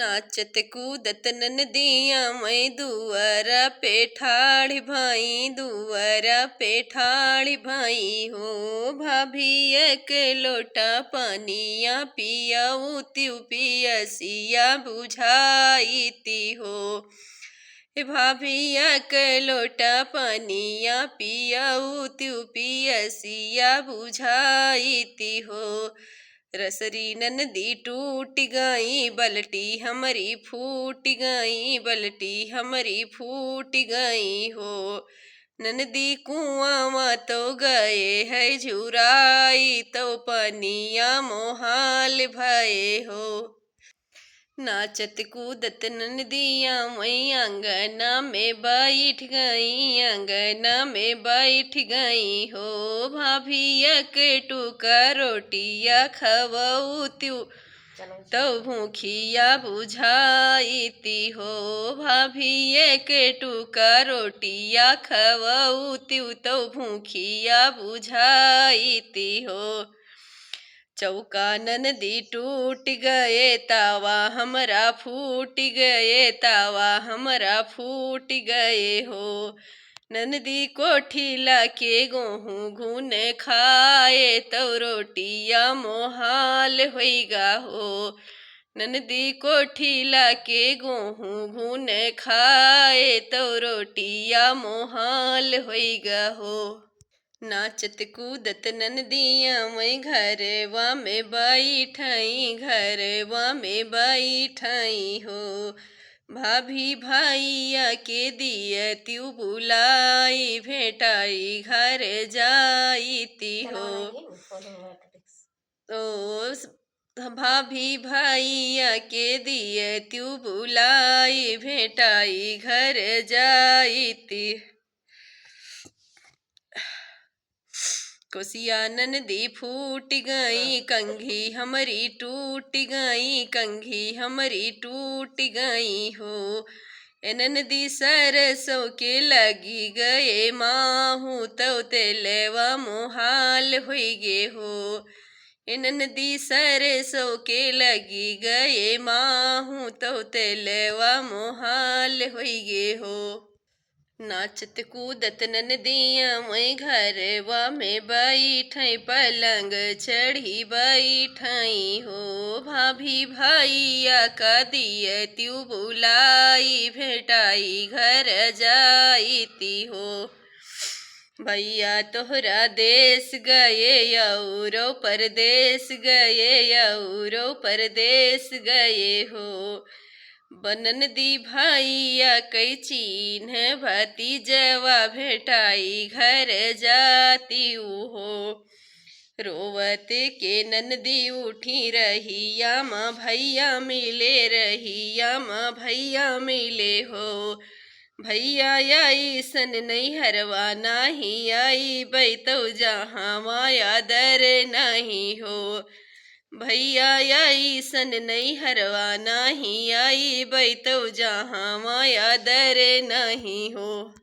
नाचत कूदत ननदिया मैं दुआरा पे ठाड़ भाई, दुआरा पे ठाड़ भाई हो। भाभी एक लोटा पानिया पियाऊ त्यू पियसिया बुझाईती हो। भाभी एक लोटा पानिया पियाऊ त्यू पियसिया बुझाईती हो। रसरी ननदी टूट गई बलटी हमारी फूट गई, बलटी हमारी फूट गई हो। ननदी कुआं तो गए है झुराई, तो पनिया मोहाल भये हो। नाचत कूदत ननदिया मैं अंगना में बैठ गई, अंगना में बैठ गई हो। भाभी एक टुका रोटिया खवऊ त्यू तो भूखिया बुझाईती हो। भाभी एक टुका रोटिया खवऊ त्यू तो भूखिया बुझाईती हो। चौका ननदी टूट गए तावा हमरा फूट गए, तावा हमरा फूट गए हो। ननदी कोठी लाके गेहूं घुन खाए, तो रोटिया मोहाल होइगा हो। ननदी कोठी लाके गेहूं घुन खाए, तो रोटिया मोहाल होइगा हो। नाचत कूदत ननदिया मैं घरवा में बैठाई, घरवा में बैठाई हो। भाभी भाइया के दिया त्यू बुलाई, भेटाई घर जाईती हो। तो भाभी भाइया के दिया त्यू बुलाई, भेटाई घर जाईती। कोसिया ननदी फूट गई, कंघी हमारी टूट गई, कंघी हमारी टूट गई हो। ननदी सरसों के लगी गए माहू, तो तेलवा मोहाल हुई गे हो। ननदी सरसों के लगी गए माहू, तो तेलवा मोहाल हुई गे हो। नाचत कूदत ननदिया मैं घरवा में बैठाई, पलंग चढ़ी बैठाई हो। भाभी भाइया का दिया त्यू बुलाई, भेटाई घर जाईती हो। भैया तोहरा देश गए औरो परदेश गए, औरो परदेश गए हो। बनन दी भाइया कई चीन्ह भतीजवा, भेटाई घर जाती हो। रोवत के ननदी उठी रहिया माँ भैया मिले, रहिया माँ भैया मिले हो। भैया आई सन नहीं हरवा नाही आई, बैतो जहाँ माया दर नहीं हो। भैया आई सन नहीं हरवा नाही आई, बैतो जहाँ माया दर नहीं हो।